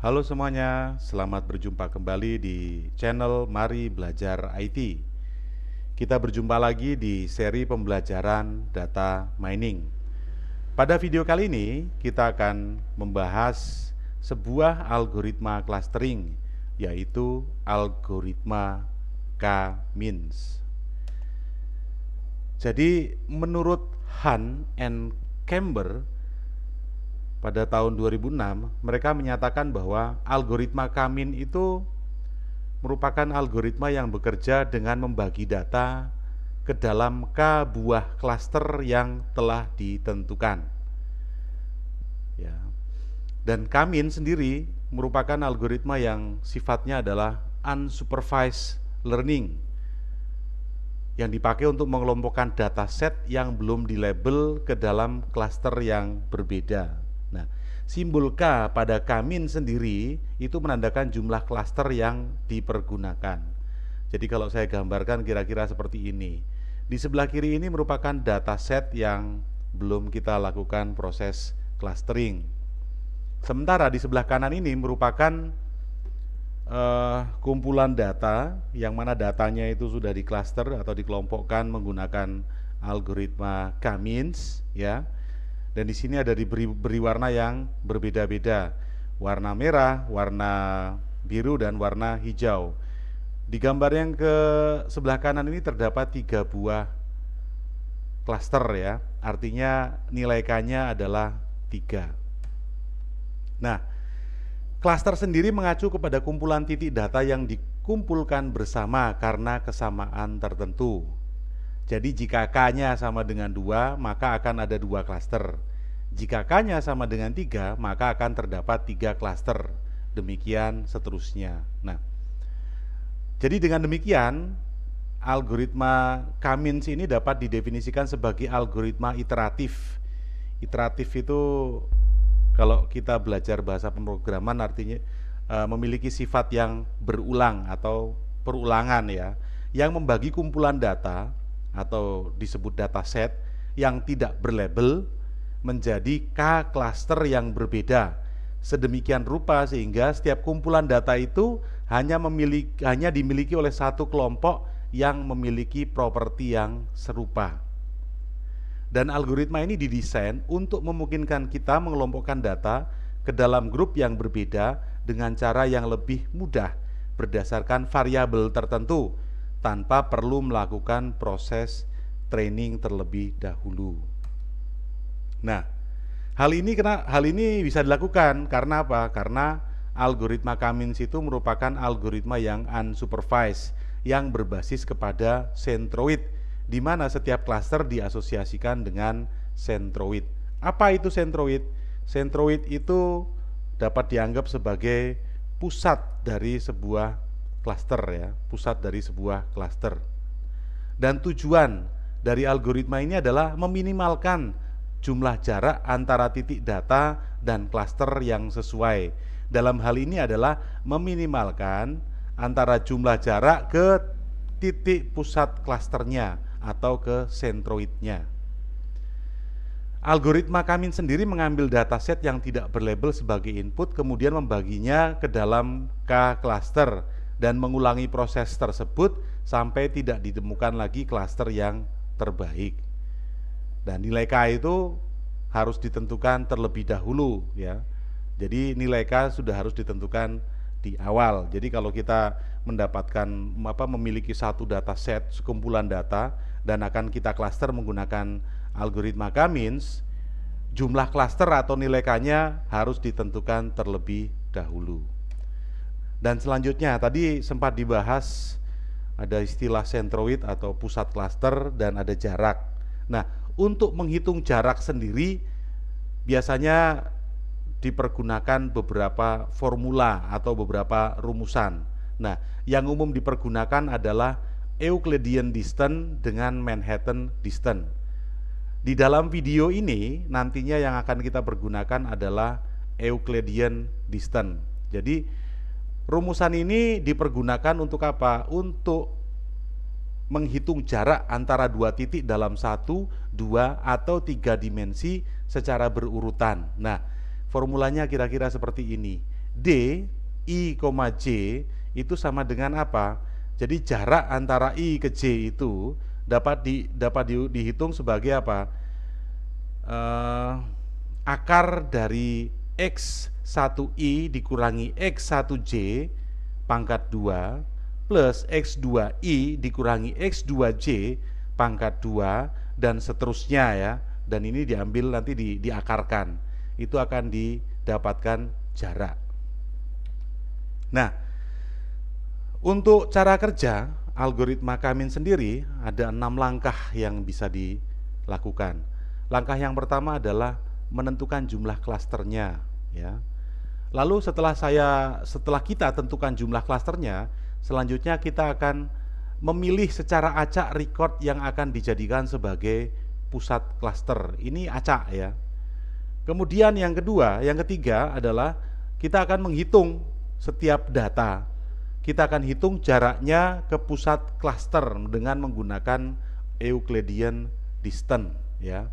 Halo semuanya, selamat berjumpa kembali di channel Mari Belajar IT. Kita berjumpa lagi di seri pembelajaran data mining. Pada video kali ini, kita akan membahas sebuah algoritma clustering, yaitu algoritma K-means. Jadi, menurut Hunt and Camber, pada tahun 2006, mereka menyatakan bahwa algoritma K-means itu merupakan algoritma yang bekerja dengan membagi data ke dalam K buah klaster yang telah ditentukan. Ya. Dan K-means sendiri merupakan algoritma yang sifatnya adalah unsupervised learning, yang dipakai untuk mengelompokkan dataset yang belum dilabel ke dalam klaster yang berbeda. Nah, simbol K pada K-means sendiri itu menandakan jumlah klaster yang dipergunakan. Jadi kalau saya gambarkan kira-kira seperti ini. Di sebelah kiri ini merupakan dataset yang belum kita lakukan proses clustering. Sementara di sebelah kanan ini merupakan kumpulan data yang mana datanya itu sudah diklaster atau dikelompokkan menggunakan algoritma K-means, ya. Dan di sini ada diberi warna yang berbeda-beda, warna merah, warna biru, dan warna hijau. Di gambar yang ke sebelah kanan ini terdapat 3 buah klaster, ya, artinya nilai K-nya adalah 3. Nah, klaster sendiri mengacu kepada kumpulan titik data yang dikumpulkan bersama karena kesamaan tertentu. Jadi jika K-nya sama dengan 2, maka akan ada 2 klaster. Jika K-nya sama dengan 3, maka akan terdapat 3 klaster. Demikian seterusnya. Nah, jadi dengan demikian, algoritma K-means ini dapat didefinisikan sebagai algoritma iteratif. Iteratif itu kalau kita belajar bahasa pemrograman artinya memiliki sifat yang berulang atau perulangan, ya, yang membagi kumpulan data atau disebut dataset yang tidak berlabel menjadi K cluster yang berbeda sedemikian rupa sehingga setiap kumpulan data itu hanya dimiliki oleh satu kelompok yang memiliki properti yang serupa. Dan algoritma ini didesain untuk memungkinkan kita mengelompokkan data ke dalam grup yang berbeda dengan cara yang lebih mudah berdasarkan variabel tertentu tanpa perlu melakukan proses training terlebih dahulu. Nah, hal ini bisa dilakukan karena apa? Karena algoritma K-means itu merupakan algoritma yang unsupervised, yang berbasis kepada centroid, di mana setiap klaster diasosiasikan dengan centroid. Apa itu centroid? Centroid itu dapat dianggap sebagai pusat dari sebuah cluster, ya, pusat dari sebuah cluster. Dan tujuan dari algoritma ini adalah meminimalkan jumlah jarak antara titik data dan cluster yang sesuai. Dalam hal ini adalah meminimalkan antara jumlah jarak ke titik pusat klasternya atau ke centroidnya. Algoritma K-means sendiri mengambil dataset yang tidak berlabel sebagai input, kemudian membaginya ke dalam K cluster dan mengulangi proses tersebut sampai tidak ditemukan lagi klaster yang terbaik. Dan nilai K itu harus ditentukan terlebih dahulu, ya. Jadi nilai K sudah harus ditentukan di awal. Jadi kalau kita mendapatkan memiliki satu dataset, sekumpulan data, dan akan kita klaster menggunakan algoritma K-means, jumlah klaster atau nilai K-nya harus ditentukan terlebih dahulu. Dan selanjutnya tadi sempat dibahas ada istilah centroid atau pusat klaster dan ada jarak. Nah, untuk menghitung jarak sendiri biasanya dipergunakan beberapa formula atau beberapa rumusan. Nah, yang umum dipergunakan adalah Euclidean distance dengan Manhattan distance. Di dalam video ini nantinya yang akan kita pergunakan adalah Euclidean distance. Jadi rumusan ini dipergunakan untuk apa? Untuk menghitung jarak antara dua titik dalam 1, 2, atau 3 dimensi secara berurutan. Nah, formulanya kira-kira seperti ini. D, I, J itu sama dengan apa? Jadi jarak antara I ke J itu dapat dihitung sebagai apa? Akar dari X1I dikurangi X1J pangkat 2 plus X2I dikurangi X2J pangkat 2 dan seterusnya ya. Dan ini diambil nanti diakarkan. Itu akan didapatkan jarak. Nah, untuk cara kerja algoritma Kamin sendiri ada 6 langkah yang bisa dilakukan. Langkah yang pertama adalah menentukan jumlah klasternya ya. Lalu setelah kita tentukan jumlah klasternya, selanjutnya kita akan memilih secara acak record yang akan dijadikan sebagai pusat klaster. Ini acak ya. Kemudian yang ketiga adalah kita akan menghitung setiap data. Kita akan hitung jaraknya ke pusat klaster dengan menggunakan Euclidean distance ya.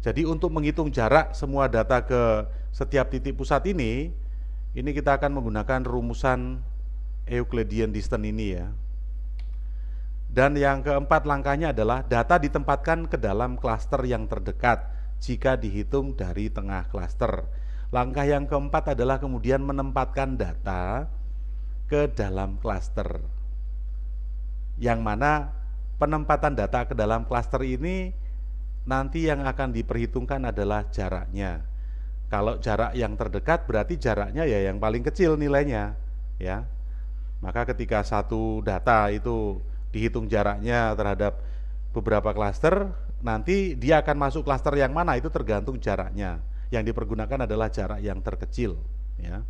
Jadi untuk menghitung jarak semua data ke setiap titik pusat ini kita akan menggunakan rumusan Euclidean distance ini ya. Dan yang keempat langkahnya adalah data ditempatkan ke dalam klaster yang terdekat jika dihitung dari tengah klaster. Langkah yang keempat adalah kemudian menempatkan data ke dalam klaster. Yang mana penempatan data ke dalam klaster ini nanti yang akan diperhitungkan adalah jaraknya. Kalau jarak yang terdekat berarti jaraknya ya yang paling kecil nilainya ya. Maka ketika satu data itu dihitung jaraknya terhadap beberapa klaster, nanti dia akan masuk klaster yang mana itu tergantung jaraknya. Yang dipergunakan adalah jarak yang terkecil ya.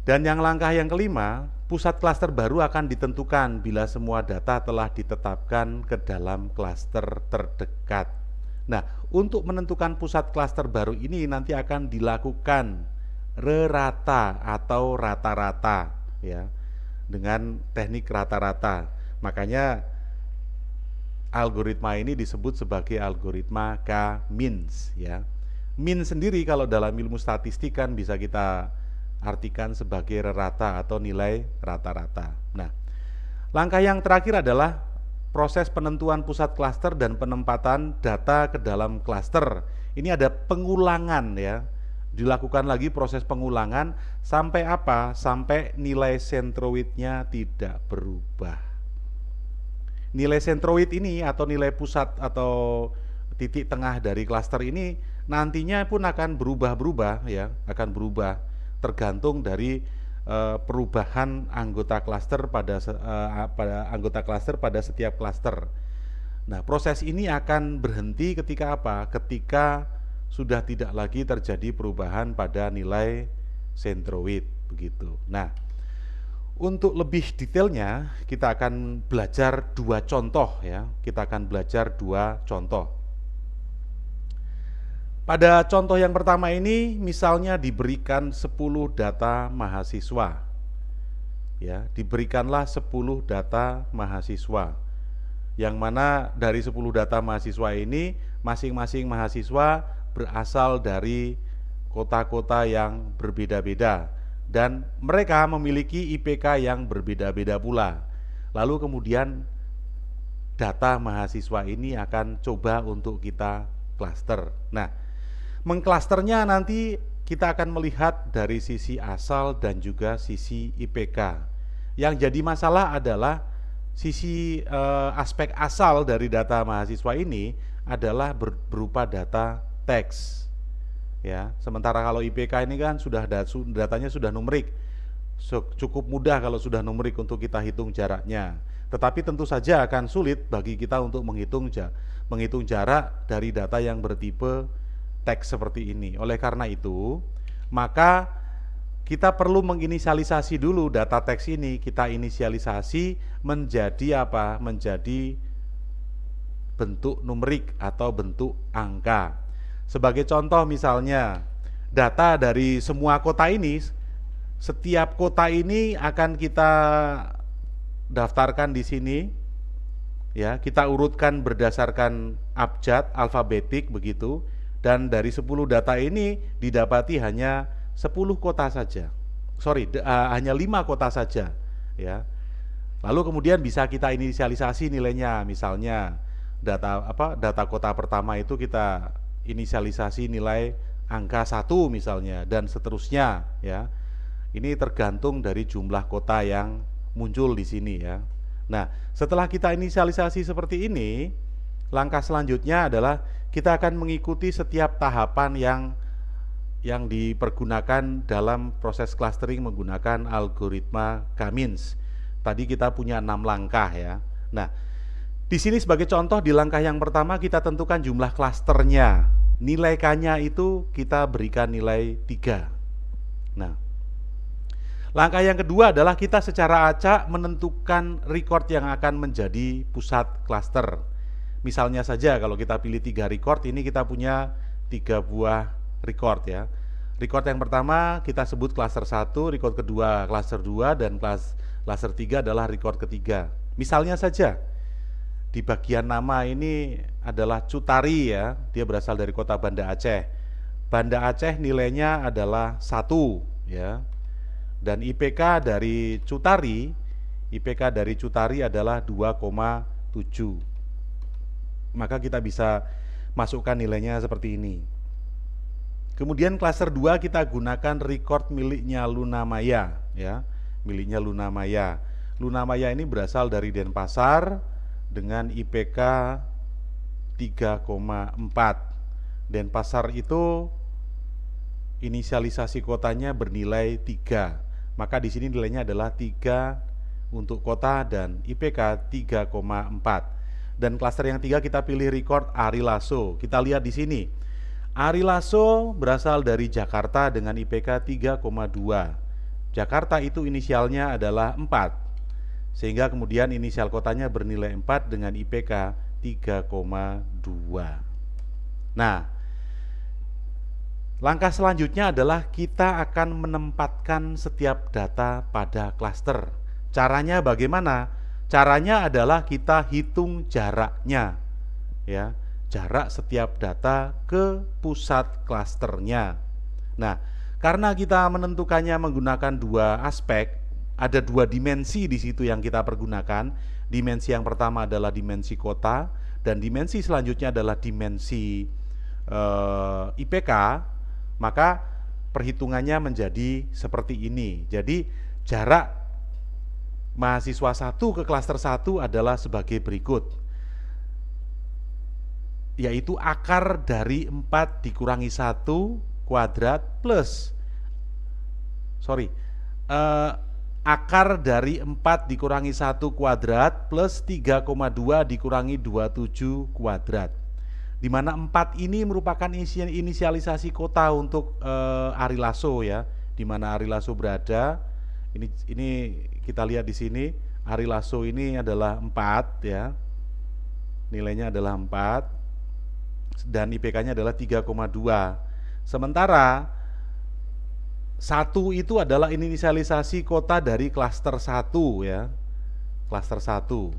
Dan yang langkah yang kelima, pusat klaster baru akan ditentukan bila semua data telah ditetapkan ke dalam klaster terdekat. Nah, untuk menentukan pusat klaster baru ini nanti akan dilakukan rerata atau rata-rata ya, dengan teknik rata-rata. Makanya algoritma ini disebut sebagai algoritma K-means ya. Mean sendiri kalau dalam ilmu statistik kan bisa kita artikan sebagai rata atau nilai rata-rata. Nah, langkah yang terakhir adalah proses penentuan pusat klaster dan penempatan data ke dalam klaster. Ini ada pengulangan ya. Dilakukan lagi proses pengulangan sampai apa? Sampai nilai sentroidnya tidak berubah. Nilai sentroid ini atau nilai pusat atau titik tengah dari klaster ini nantinya pun akan berubah-berubah ya, akan berubah tergantung dari perubahan anggota klaster pada setiap klaster. Nah, proses ini akan berhenti ketika apa? Ketika sudah tidak lagi terjadi perubahan pada nilai sentroid begitu. Nah, untuk lebih detailnya kita akan belajar dua contoh ya. Kita akan belajar dua contoh. Pada contoh yang pertama ini misalnya diberikan 10 data mahasiswa. Ya, diberikanlah 10 data mahasiswa. Yang mana dari 10 data mahasiswa ini masing-masing mahasiswa berasal dari kota-kota yang berbeda-beda dan mereka memiliki IPK yang berbeda-beda pula. Lalu kemudian data mahasiswa ini akan coba untuk kita klaster. Nah, mengklasternya nanti kita akan melihat dari sisi asal dan juga sisi IPK. Yang jadi masalah adalah sisi aspek asal dari data mahasiswa ini adalah berupa data teks. Ya, sementara kalau IPK ini kan datanya sudah numerik. Cukup mudah kalau sudah numerik untuk kita hitung jaraknya. Tetapi tentu saja akan sulit bagi kita untuk menghitung jarak dari data yang bertipe teks seperti ini. Oleh karena itu, maka kita perlu menginisialisasi dulu data teks ini. Kita inisialisasi menjadi apa? Menjadi bentuk numerik atau bentuk angka. Sebagai contoh misalnya, data dari semua kota ini, setiap kota ini akan kita daftarkan di sini. Ya, kita urutkan berdasarkan abjad alfabetik begitu. Dan dari 10 data ini didapati hanya 10 kota saja. Sorry, hanya 5 kota saja, ya. Lalu kemudian bisa kita inisialisasi nilainya, misalnya data kota pertama itu kita inisialisasi nilai angka 1 misalnya, dan seterusnya, ya. Ini tergantung dari jumlah kota yang muncul di sini, ya. Nah, setelah kita inisialisasi seperti ini, langkah selanjutnya adalah kita akan mengikuti setiap tahapan yang dipergunakan dalam proses clustering menggunakan algoritma K-means. Tadi kita punya 6 langkah, ya. Nah, di sini sebagai contoh, di langkah yang pertama kita tentukan jumlah klasternya. Nilai K-nya itu kita berikan nilai 3. Nah, langkah yang kedua adalah kita secara acak menentukan record yang akan menjadi pusat cluster. Misalnya saja kalau kita pilih 3 record, ini kita punya 3 buah record, ya. Record yang pertama kita sebut cluster 1, record kedua cluster 2, dan cluster 3 adalah record ketiga. Misalnya saja di bagian nama ini adalah Cutari, ya. Dia berasal dari kota Banda Aceh. Banda Aceh nilainya adalah 1, ya. Dan IPK dari Cutari adalah 2,7. Maka kita bisa masukkan nilainya seperti ini. Kemudian cluster 2 kita gunakan record miliknya Lunamaya, ya. Miliknya Lunamaya. Lunamaya ini berasal dari Denpasar dengan IPK 3,4. Denpasar itu inisialisasi kotanya bernilai 3. Maka di sini nilainya adalah 3 untuk kota dan IPK 3,4. Dan klaster yang 3 kita pilih record Ari Lasso. Kita lihat di sini. Ari Lasso berasal dari Jakarta dengan IPK 3,2. Jakarta itu inisialnya adalah 4. Sehingga kemudian inisial kotanya bernilai 4 dengan IPK 3,2. Nah, langkah selanjutnya adalah kita akan menempatkan setiap data pada klaster. Caranya bagaimana? Caranya adalah kita hitung jaraknya, ya, jarak setiap data ke pusat klasternya. Nah, karena kita menentukannya menggunakan 2 aspek, ada 2 dimensi di situ yang kita pergunakan. Dimensi yang pertama adalah dimensi kota, dan dimensi selanjutnya adalah dimensi IPK. Maka perhitungannya menjadi seperti ini. Jadi jarak mahasiswa 1 ke klaster 1 adalah sebagai berikut, yaitu akar dari 4 dikurangi 1 kuadrat plus akar dari 4 dikurangi 1 kuadrat plus 3,2 dikurangi 27 kuadrat, di mana 4 ini merupakan inisialisasi kota untuk Ari Lasso, ya, di mana Ari Lasso berada. Ini kita lihat di sini, Ari Lasso ini adalah 4, ya. Nilainya adalah 4 dan IPK-nya adalah 3,2. Sementara 1 itu adalah inisialisasi kota dari klaster 1, ya. Klaster 1.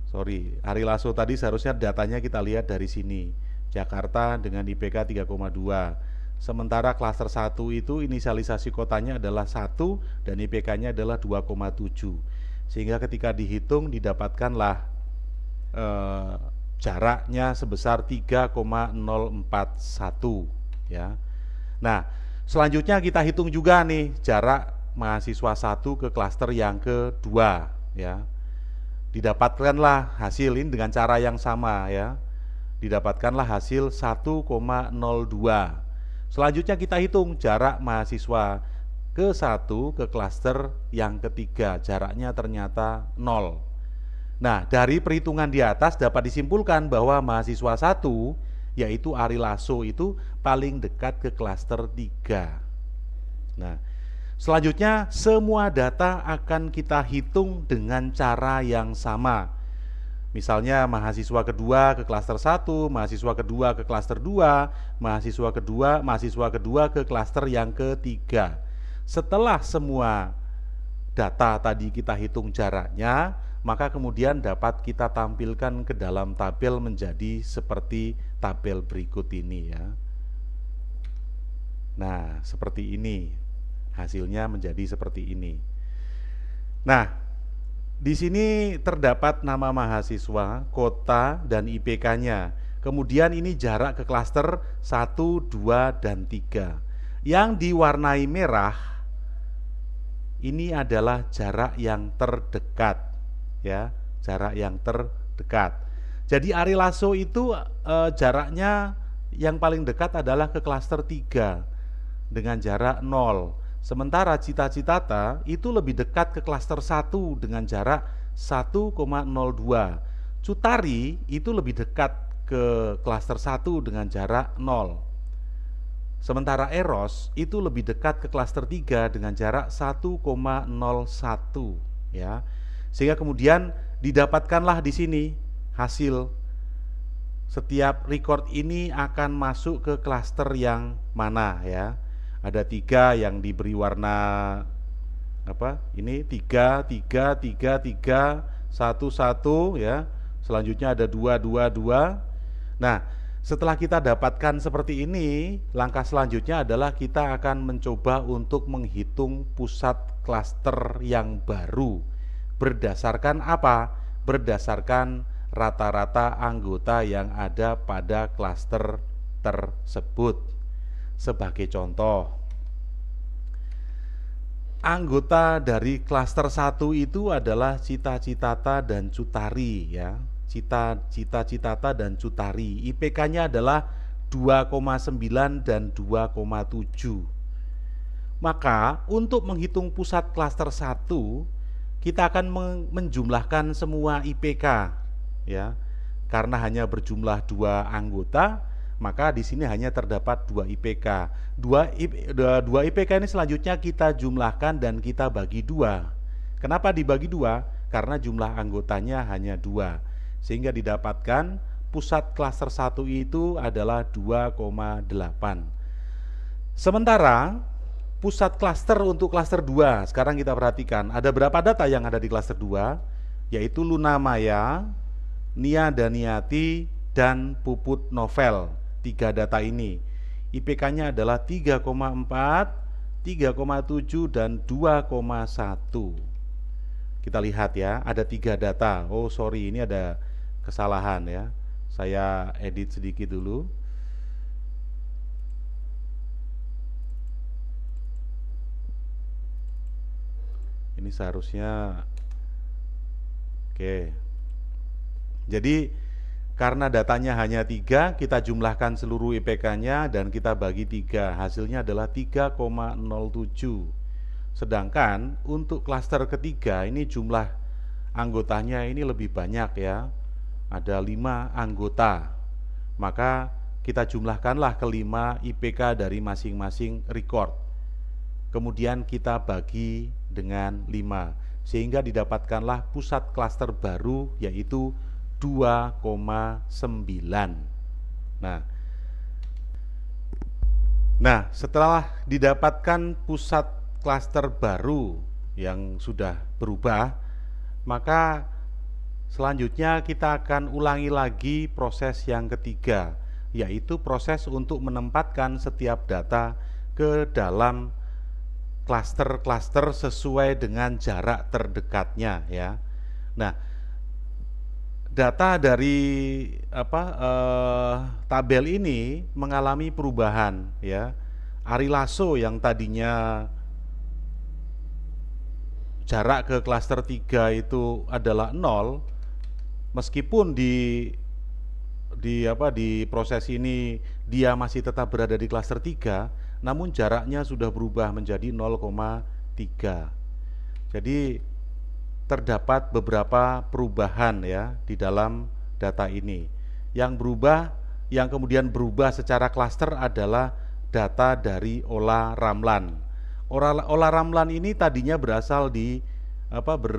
Sorry, Ari Lasso tadi seharusnya datanya kita lihat dari sini. Jakarta dengan IPK 3,2. Sementara klaster 1 itu inisialisasi kotanya adalah 1 dan IPK-nya adalah 2,7. Sehingga ketika dihitung didapatkanlah jaraknya sebesar 3,041, ya. Nah, selanjutnya kita hitung juga nih jarak mahasiswa 1 ke klaster yang kedua, ya. Didapatkanlah hasil ini dengan cara yang sama, ya. Didapatkanlah hasil 1,02. Selanjutnya kita hitung jarak mahasiswa ke 1 ke klaster yang ketiga. Jaraknya ternyata 0. Nah, dari perhitungan di atas dapat disimpulkan bahwa mahasiswa 1, yaitu Ari Lasso, itu paling dekat ke klaster 3. Nah, selanjutnya semua data akan kita hitung dengan cara yang sama. Misalnya mahasiswa kedua ke klaster 1, mahasiswa kedua ke klaster 2, mahasiswa kedua ke klaster yang ketiga. Setelah semua data tadi kita hitung jaraknya, maka kemudian dapat kita tampilkan ke dalam tabel menjadi seperti tabel berikut ini, ya. Nah, seperti ini. Hasilnya menjadi seperti ini. Nah, di sini terdapat nama mahasiswa, kota, dan IPK-nya. Kemudian ini jarak ke klaster 1, 2, dan 3. Yang diwarnai merah ini adalah jarak yang terdekat, ya, jarak yang terdekat. Jadi Ari Lasso itu jaraknya yang paling dekat adalah ke klaster 3 dengan jarak 0. Sementara Cita-Citata itu lebih dekat ke klaster 1 dengan jarak 1,02. Cutari itu lebih dekat ke klaster 1 dengan jarak 0. Sementara Eros itu lebih dekat ke klaster 3 dengan jarak 1,01, ya. Sehingga kemudian didapatkanlah di sini hasil setiap record ini akan masuk ke klaster yang mana, ya. Ada 3 yang diberi warna apa? Ini 3, 3, 3, 3, 1, 1, ya. Selanjutnya ada 2, 2, 2. Nah, setelah kita dapatkan seperti ini, langkah selanjutnya adalah kita akan mencoba untuk menghitung pusat klaster yang baru. Berdasarkan apa? Berdasarkan rata-rata anggota yang ada pada klaster tersebut. Sebagai contoh, anggota dari klaster 1 itu adalah Cita-Citata dan Cutari, ya. Cita-Citata dan Cutari. IPK-nya adalah 2,9 dan 2,7. Maka untuk menghitung pusat klaster 1, kita akan menjumlahkan semua IPK, ya. Karena hanya berjumlah 2 anggota, maka di sini hanya terdapat 2 IPK. 2 IPK ini selanjutnya kita jumlahkan dan kita bagi 2. Kenapa dibagi 2? Karena jumlah anggotanya hanya 2. Sehingga didapatkan pusat klaster 1 itu adalah 2,8. Sementara pusat klaster untuk klaster 2, sekarang kita perhatikan ada berapa data yang ada di klaster 2, yaitu Luna Maya, Nia Daniati, dan Puput Novel. 3 data ini IPK-nya adalah 3,4, 3,7, dan 2,1. Kita lihat ya, ada 3 data. Oh sorry, ini ada kesalahan ya. Saya edit sedikit dulu. Ini seharusnya oke. Jadi karena datanya hanya 3, kita jumlahkan seluruh IPK-nya dan kita bagi 3. Hasilnya adalah 3,07. Sedangkan untuk klaster ketiga ini jumlah anggotanya ini lebih banyak ya. Ada 5 anggota. Maka kita jumlahkanlah kelima IPK dari masing-masing record. Kemudian kita bagi dengan 5 sehingga didapatkanlah pusat klaster baru yaitu 2,9. Nah, setelah didapatkan pusat klaster baru yang sudah berubah, maka selanjutnya kita akan ulangi lagi proses yang ketiga, yaitu proses untuk menempatkan setiap data ke dalam klaster-klaster sesuai dengan jarak terdekatnya ya. Nah, data dari tabel ini mengalami perubahan ya. Ari Lasso yang tadinya jarak ke klaster 3 itu adalah 0, meskipun di proses ini dia masih tetap berada di klaster 3, namun jaraknya sudah berubah menjadi 0,3. Jadi terdapat beberapa perubahan ya di dalam data ini. Yang kemudian berubah secara klaster adalah data dari Ola Ramlan. Ola Ramlan ini tadinya berasal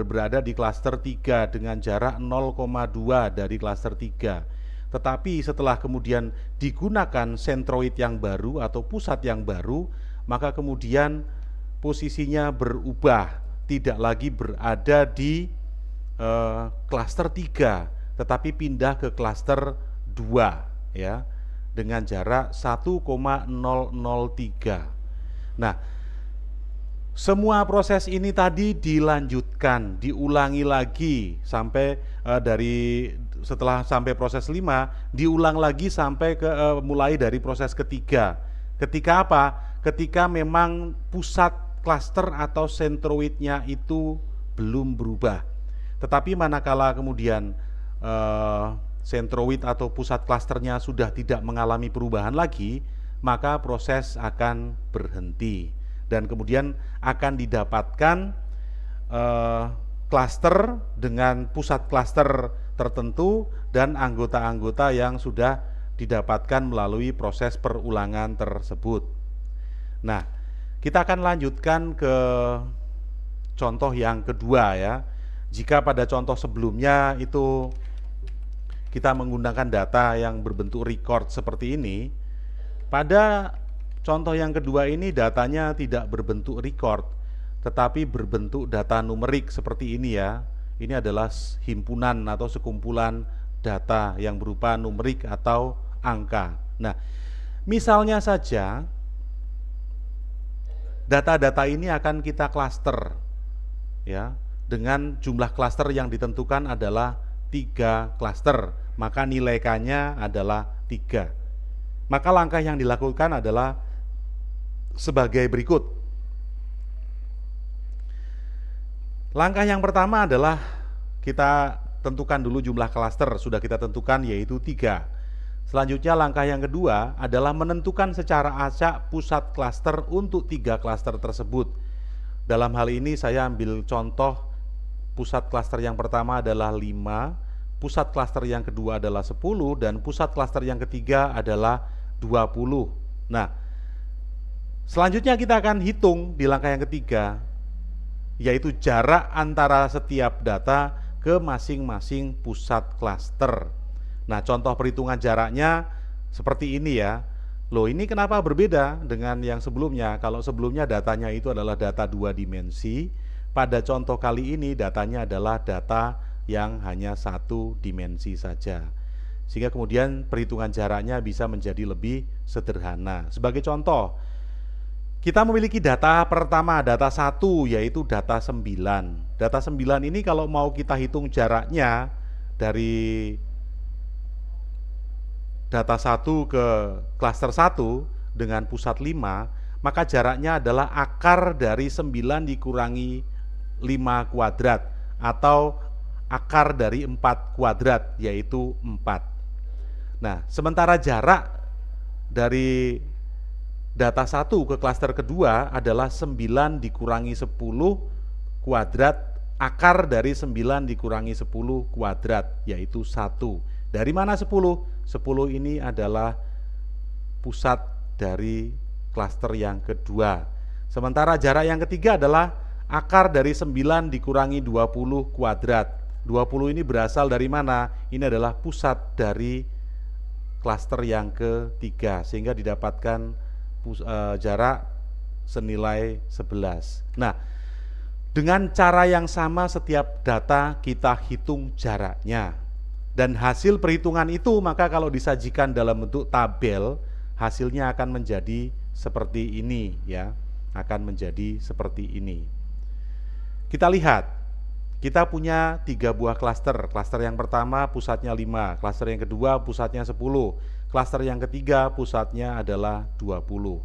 berada di klaster 3 dengan jarak 0,2 dari klaster 3. Tetapi setelah kemudian digunakan sentroid yang baru atau pusat yang baru, maka kemudian posisinya berubah, tidak lagi berada di klaster 3, tetapi pindah ke klaster 2 ya. dengan jarak 1,003. Nah, semua proses ini tadi dilanjutkan, diulangi lagi sampai setelah sampai proses 5, diulang lagi sampai mulai dari proses ketiga. Ketika apa? Ketika memang pusat klaster atau sentroidnya itu belum berubah. Tetapi manakala kemudian sentroid atau pusat klasternya sudah tidak mengalami perubahan lagi, maka proses akan berhenti dan kemudian akan didapatkan klaster dengan pusat klaster tertentu dan anggota-anggota yang sudah didapatkan melalui proses perulangan tersebut. Nah, kita akan lanjutkan ke contoh yang kedua ya. Jika pada contoh sebelumnya itu kita menggunakan data yang berbentuk record seperti ini, pada contoh yang kedua ini datanya tidak berbentuk record, tetapi berbentuk data numerik seperti ini ya. Ini adalah himpunan atau sekumpulan data yang berupa numerik atau angka. Nah, misalnya saja data-data ini akan kita klaster ya, dengan jumlah klaster yang ditentukan adalah 3 klaster, maka nilai K-nya adalah 3. Maka langkah yang dilakukan adalah sebagai berikut. Langkah yang pertama adalah kita tentukan dulu jumlah klaster, sudah kita tentukan yaitu 3. Selanjutnya langkah yang kedua adalah menentukan secara acak pusat klaster untuk 3 klaster tersebut. Dalam hal ini saya ambil contoh pusat klaster yang pertama adalah 5, pusat klaster yang kedua adalah 10, dan pusat klaster yang ketiga adalah 20. Nah, selanjutnya kita akan hitung di langkah yang ketiga, yaitu jarak antara setiap data ke masing-masing pusat klaster. Nah, contoh perhitungan jaraknya seperti ini ya. Loh, ini kenapa berbeda dengan yang sebelumnya? Kalau sebelumnya datanya itu adalah data 2 dimensi, pada contoh kali ini datanya adalah data yang hanya 1 dimensi saja. Sehingga kemudian perhitungan jaraknya bisa menjadi lebih sederhana. Sebagai contoh, kita memiliki data pertama, data 1, yaitu data 9. Data 9 ini kalau mau kita hitung jaraknya dari data 1 ke klaster 1 dengan pusat 5, maka jaraknya adalah akar dari 9 dikurangi 5 kuadrat atau akar dari 4 kuadrat, yaitu 4. Nah, sementara jarak dari data 1 ke klaster kedua adalah 9 dikurangi 10 kuadrat, akar dari 9 dikurangi 10 kuadrat, yaitu 1. Dari mana 10? 10 ini adalah pusat dari klaster yang kedua. Sementara jarak yang ketiga adalah akar dari 9 dikurangi 20 kuadrat. 20 ini berasal dari mana? Ini adalah pusat dari klaster yang ketiga, sehingga didapatkan jarak senilai 11. Nah, dengan cara yang sama setiap data kita hitung jaraknya. Dan hasil perhitungan itu maka kalau disajikan dalam bentuk tabel, hasilnya akan menjadi seperti ini ya. Akan menjadi seperti ini. Kita lihat, kita punya 3 buah klaster. Klaster yang pertama pusatnya 5, klaster yang kedua pusatnya 10, klaster yang ketiga pusatnya adalah 20.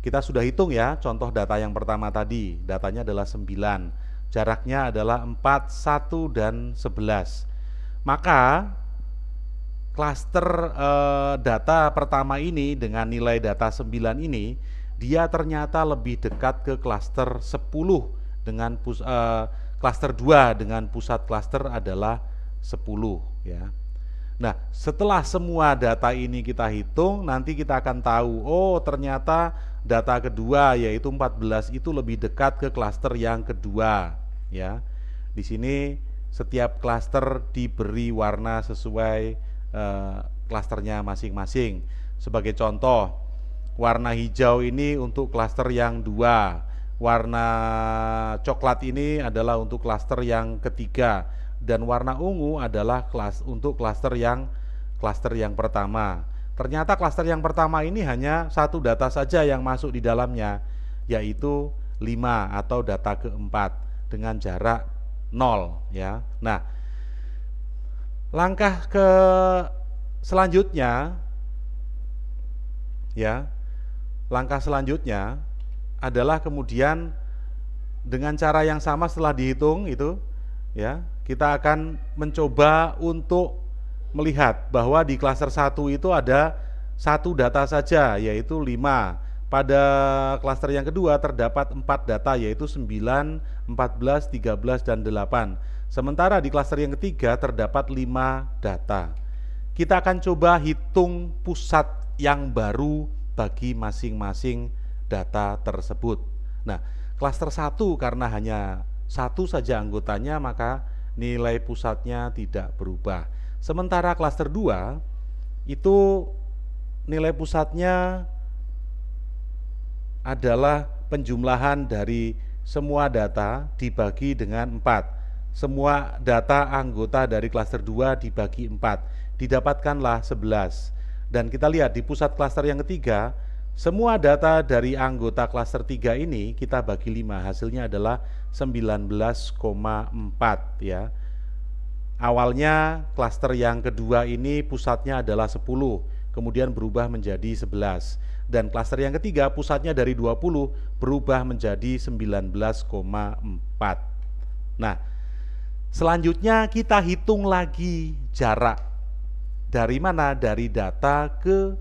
Kita sudah hitung ya, contoh data yang pertama tadi, datanya adalah 9, jaraknya adalah 4, 1, dan 11. Maka klaster data pertama ini dengan nilai data 9 ini, dia ternyata lebih dekat ke klaster 10 dengan klaster 2 dengan pusat klaster adalah 10 ya. Nah, setelah semua data ini kita hitung, nanti kita akan tahu, oh ternyata data kedua yaitu 14 itu lebih dekat ke klaster yang kedua ya. Di sini setiap klaster diberi warna sesuai klasternya masing-masing. Sebagai contoh, warna hijau ini untuk klaster yang 2, warna coklat ini adalah untuk klaster yang ketiga, dan warna ungu adalah untuk klaster yang pertama. Ternyata klaster yang pertama ini hanya satu data saja yang masuk di dalamnya, yaitu 5 atau data keempat dengan jarak 0 ya. Nah, langkah ke selanjutnya ya. Langkah selanjutnya adalah kemudian dengan cara yang sama setelah dihitung itu ya, kita akan mencoba untuk melihat bahwa di klaster 1 itu ada satu data saja, yaitu 5. Pada klaster yang kedua terdapat 4 data, yaitu 9, 14, 13, dan 8. Sementara di klaster yang ketiga terdapat 5 data. Kita akan coba hitung pusat yang baru bagi masing-masing data tersebut. Nah, klaster 1 karena hanya satu saja anggotanya, maka nilai pusatnya tidak berubah. Sementara klaster 2 itu nilai pusatnya adalah penjumlahan dari semua data dibagi dengan 4. Semua data anggota dari klaster 2 dibagi 4, didapatkanlah 11. Dan kita lihat di pusat klaster yang ketiga, semua data dari anggota klaster 3 ini kita bagi 5, hasilnya adalah 19,4 ya. Awalnya klaster yang kedua ini pusatnya adalah 10, kemudian berubah menjadi 11. Dan klaster yang ketiga pusatnya dari 20 berubah menjadi 19,4. Nah, selanjutnya kita hitung lagi jarak. Dari mana? Dari data ke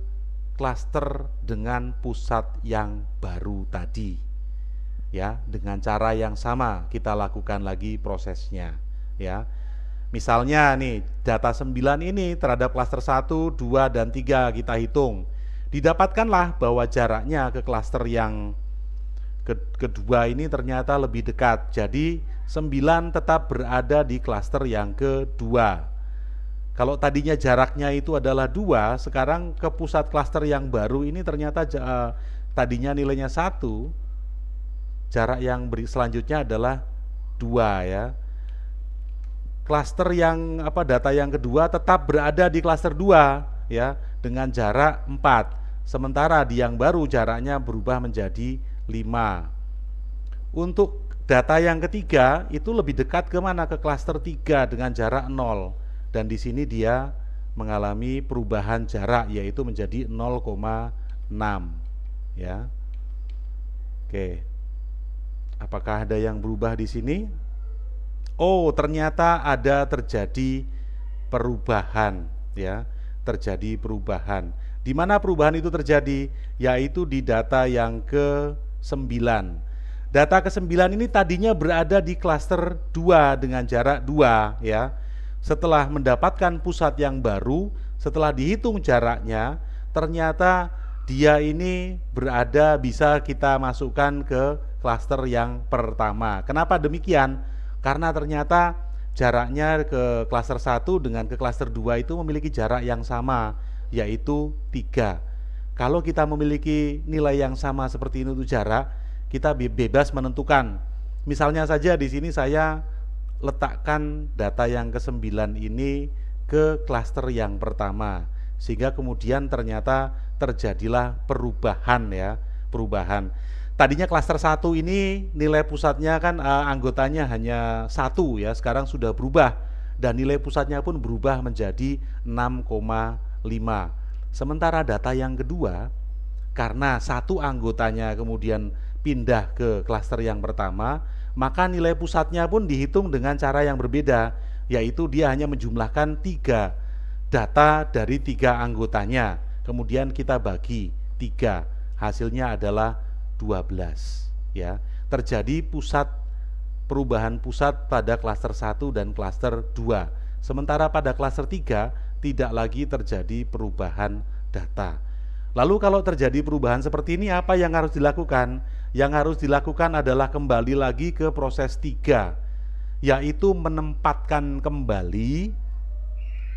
klaster dengan pusat yang baru tadi. Ya, dengan cara yang sama kita lakukan lagi prosesnya, ya. Misalnya nih, data 9 ini terhadap klaster 1, 2, dan 3 kita hitung. Didapatkanlah bahwa jaraknya ke klaster yang kedua ini ternyata lebih dekat. Jadi 9 tetap berada di klaster yang kedua. Kalau tadinya jaraknya itu adalah 2, sekarang ke pusat klaster yang baru ini ternyata tadinya nilainya 1, jarak yang selanjutnya adalah 2 ya. Klaster yang data yang kedua tetap berada di klaster 2 ya, dengan jarak 4. Sementara di yang baru jaraknya berubah menjadi 5. Untuk data yang ketiga itu lebih dekat ke mana? Ke klaster 3 dengan jarak 0. Dan di sini dia mengalami perubahan jarak, yaitu menjadi 0,6 ya. Oke. Apakah ada yang berubah di sini? Oh, ternyata ada terjadi perubahan ya, terjadi perubahan. Di mana perubahan itu terjadi? Yaitu di data yang ke-9. Data ke-9 ini tadinya berada di klaster 2 dengan jarak 2 ya. Setelah mendapatkan pusat yang baru, setelah dihitung jaraknya, ternyata dia ini bisa kita masukkan ke klaster yang pertama. Kenapa demikian? Karena ternyata jaraknya ke klaster 1 dengan ke klaster 2 itu memiliki jarak yang sama, yaitu 3. Kalau kita memiliki nilai yang sama seperti ini untuk jarak, kita bebas menentukan. Misalnya saja di sini saya letakkan data yang ke-9 ini ke klaster yang pertama, sehingga kemudian ternyata terjadilah perubahan ya, perubahan. Tadinya klaster 1 ini nilai pusatnya kan anggotanya hanya 1 ya, sekarang sudah berubah dan nilai pusatnya pun berubah menjadi 6,5. Sementara data yang kedua, karena satu anggotanya kemudian pindah ke klaster yang pertama, maka nilai pusatnya pun dihitung dengan cara yang berbeda, yaitu dia hanya menjumlahkan 3 data dari 3 anggotanya, kemudian kita bagi 3, hasilnya adalah 12 ya. Terjadi perubahan pusat pada klaster 1 dan klaster 2. Sementara pada klaster 3 tidak lagi terjadi perubahan data. Lalu kalau terjadi perubahan seperti ini, apa yang harus dilakukan? Yang harus dilakukan adalah kembali lagi ke proses 3, yaitu menempatkan kembali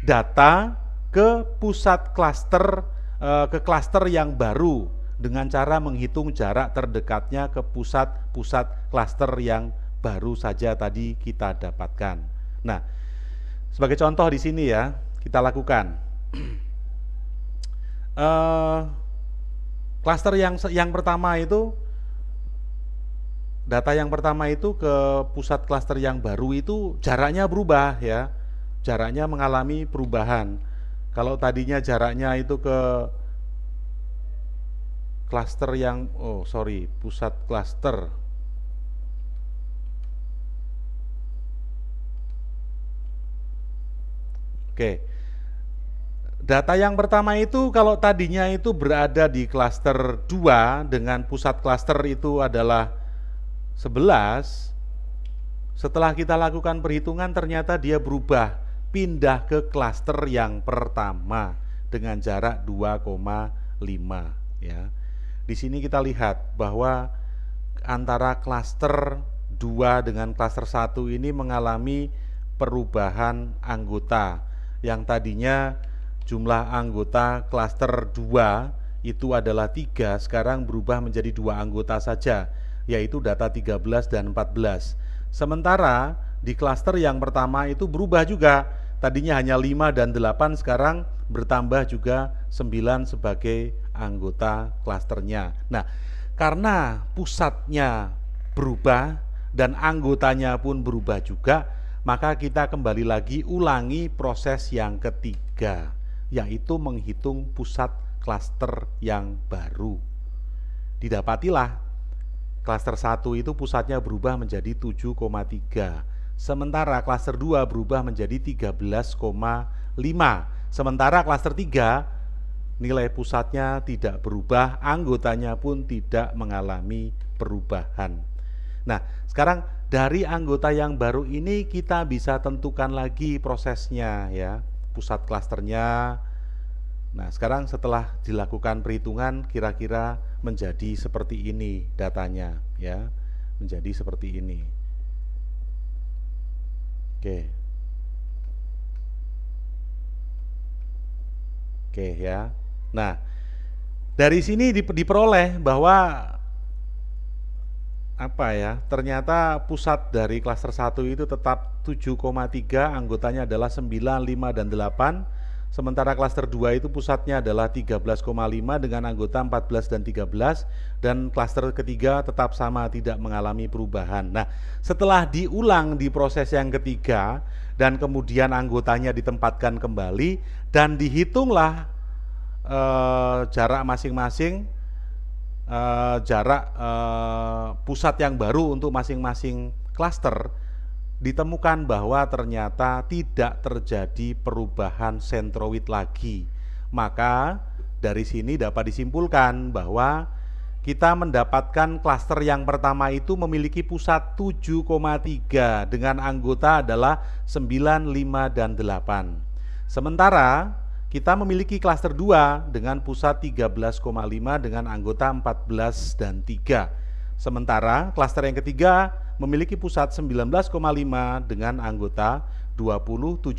data ke pusat klaster, ke klaster yang baru dengan cara menghitung jarak terdekatnya ke pusat-pusat klaster yang baru saja tadi kita dapatkan. Nah, sebagai contoh di sini ya, kita lakukan. eh, Klaster yang pertama itu, data yang pertama itu ke pusat klaster yang baru itu jaraknya berubah ya. Jaraknya mengalami perubahan. Kalau tadinya jaraknya itu ke klaster yang, oh sorry, pusat klaster. Oke. Data yang pertama itu kalau tadinya itu berada di klaster 2 dengan pusat klaster itu adalah 11, setelah kita lakukan perhitungan ternyata dia berubah, pindah ke klaster yang pertama dengan jarak 2,5 ya. Di sini kita lihat bahwa antara klaster 2 dengan klaster 1 ini mengalami perubahan anggota. Yang tadinya jumlah anggota klaster 2 itu adalah 3, sekarang berubah menjadi 2 anggota saja, yaitu data 13 dan 14. Sementara di klaster yang pertama itu berubah juga, tadinya hanya 5 dan 8, sekarang bertambah juga 9 sebagai anggota klasternya. Nah, karena pusatnya berubah dan anggotanya pun berubah juga, maka kita kembali lagi ulangi proses yang ketiga, yaitu menghitung pusat klaster yang baru. Didapatilah klaster 1 itu pusatnya berubah menjadi 7,3, sementara klaster 2 berubah menjadi 13,5. Sementara klaster 3 nilai pusatnya tidak berubah, anggotanya pun tidak mengalami perubahan. Nah, sekarang dari anggota yang baru ini kita bisa tentukan lagi prosesnya ya, pusat klasternya. Nah, sekarang setelah dilakukan perhitungan kira-kira menjadi seperti ini datanya ya, menjadi seperti ini. Oke ya. Nah, dari sini diperoleh bahwa apa ya, ternyata pusat dari klaster 1 itu tetap 7,3, anggotanya adalah 9, 5, dan 8. Sementara klaster 2 itu pusatnya adalah 13,5 dengan anggota 14 dan 13, dan klaster ketiga tetap sama, tidak mengalami perubahan. Nah, setelah diulang di proses yang ketiga dan kemudian anggotanya ditempatkan kembali dan dihitunglah jarak masing-masing, jarak pusat yang baru untuk masing-masing klaster, ditemukan bahwa ternyata tidak terjadi perubahan sentroid lagi. Maka dari sini dapat disimpulkan bahwa kita mendapatkan klaster yang pertama itu memiliki pusat 7,3 dengan anggota adalah 9, 5, dan 8. Sementara kita memiliki klaster 2 dengan pusat 13,5 dengan anggota 14 dan 3. Sementara klaster yang ketiga memiliki pusat 19,5 dengan anggota 20, 17,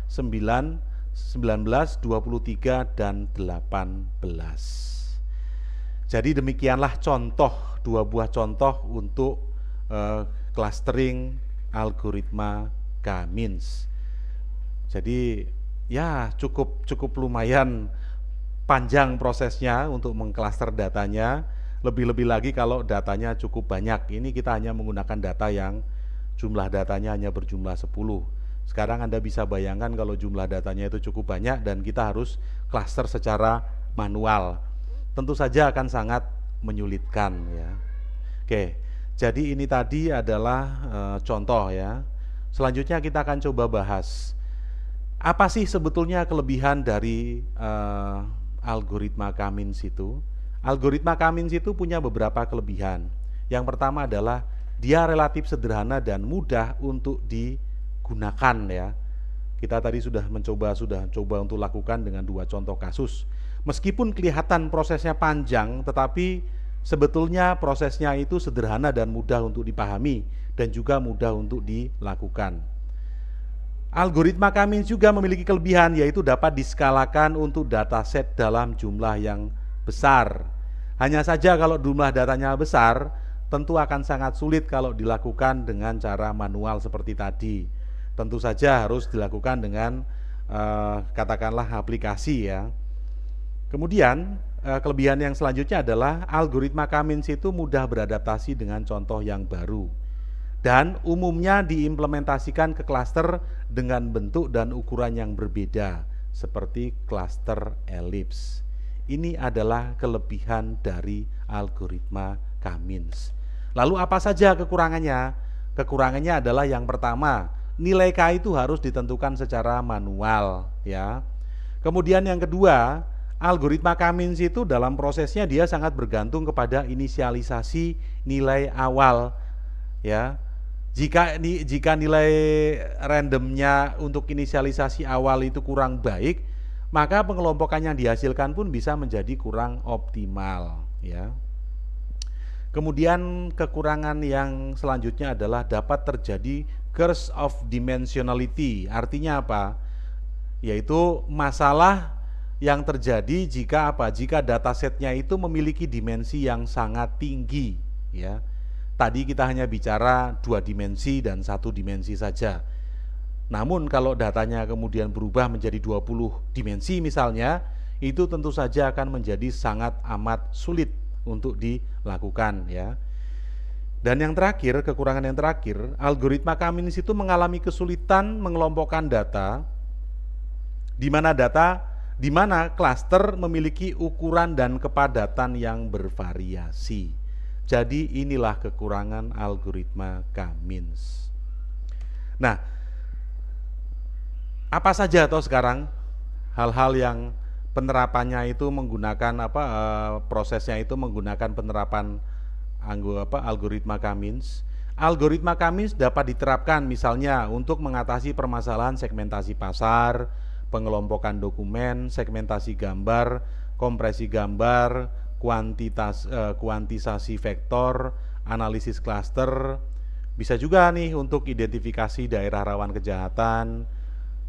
9, 19, 23, dan 18. Jadi demikianlah contoh, dua buah contoh untuk clustering algoritma K-means. Jadi ya cukup lumayan panjang prosesnya untuk mengklaster datanya. Lebih-lebih lagi kalau datanya cukup banyak. Ini kita hanya menggunakan data yang jumlah datanya hanya berjumlah 10. Sekarang Anda bisa bayangkan kalau jumlah datanya itu cukup banyak dan kita harus klaster secara manual. Tentu saja akan sangat menyulitkan ya. Oke, jadi ini tadi adalah contoh ya. Selanjutnya kita akan coba bahas apa sih sebetulnya kelebihan dari algoritma K-means itu. Algoritma K-means itu punya beberapa kelebihan. Yang pertama adalah dia relatif sederhana dan mudah untuk digunakan ya. Kita tadi sudah coba untuk lakukan dengan 2 contoh kasus. Meskipun kelihatan prosesnya panjang, tetapi sebetulnya prosesnya itu sederhana dan mudah untuk dipahami dan juga mudah untuk dilakukan. Algoritma K-means juga memiliki kelebihan, yaitu dapat diskalakan untuk dataset dalam jumlah yang besar. Hanya saja kalau jumlah datanya besar, tentu akan sangat sulit kalau dilakukan dengan cara manual seperti tadi. Tentu saja harus dilakukan dengan katakanlah aplikasi ya. Kemudian kelebihan yang selanjutnya adalah algoritma Kamins itu mudah beradaptasi dengan contoh yang baru dan umumnya diimplementasikan ke klaster dengan bentuk dan ukuran yang berbeda seperti klaster elips. Ini adalah kelebihan dari algoritma Kamins. Lalu apa saja kekurangannya? Kekurangannya adalah yang pertama, nilai K itu harus ditentukan secara manual ya. Kemudian yang kedua, algoritma Kamins itu dalam prosesnya dia sangat bergantung kepada inisialisasi nilai awal ya. Jika nilai randomnya untuk inisialisasi awal itu kurang baik, maka pengelompokan yang dihasilkan pun bisa menjadi kurang optimal ya. Kemudian kekurangan yang selanjutnya adalah dapat terjadi curse of dimensionality. Artinya apa? Yaitu masalah yang terjadi jika apa? Jika datasetnya itu memiliki dimensi yang sangat tinggi ya. Tadi kita hanya bicara 2 dimensi dan 1 dimensi saja. Namun kalau datanya kemudian berubah menjadi 20 dimensi misalnya, itu tentu saja akan menjadi sangat amat sulit untuk dilakukan ya. Dan yang terakhir, kekurangan yang terakhir, algoritma Kamins itu mengalami kesulitan mengelompokkan data di mana klaster memiliki ukuran dan kepadatan yang bervariasi. Jadi inilah kekurangan algoritma Kamins. Nah, apa saja atau sekarang hal-hal yang penerapannya itu menggunakan prosesnya itu menggunakan penerapan algoritma Kamins. Algoritma Kamins dapat diterapkan misalnya untuk mengatasi permasalahan segmentasi pasar, pengelompokan dokumen, segmentasi gambar, kompresi gambar, kuantisasi vektor, analisis klaster. Bisa juga nih untuk identifikasi daerah rawan kejahatan,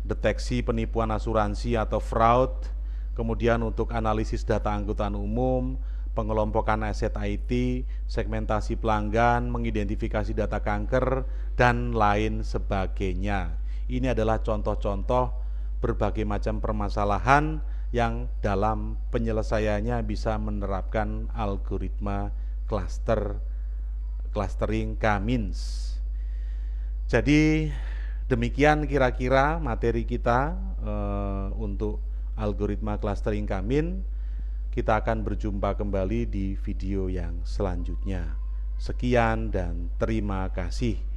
deteksi penipuan asuransi atau fraud, kemudian untuk analisis data angkutan umum, pengelompokan aset IT, segmentasi pelanggan, mengidentifikasi data kanker, dan lain sebagainya. Ini adalah contoh-contoh berbagai macam permasalahan yang dalam penyelesaiannya bisa menerapkan algoritma clustering Kamins. Jadi demikian kira-kira materi kita untuk algoritma clustering Kamins. Kita akan berjumpa kembali di video yang selanjutnya. Sekian dan terima kasih.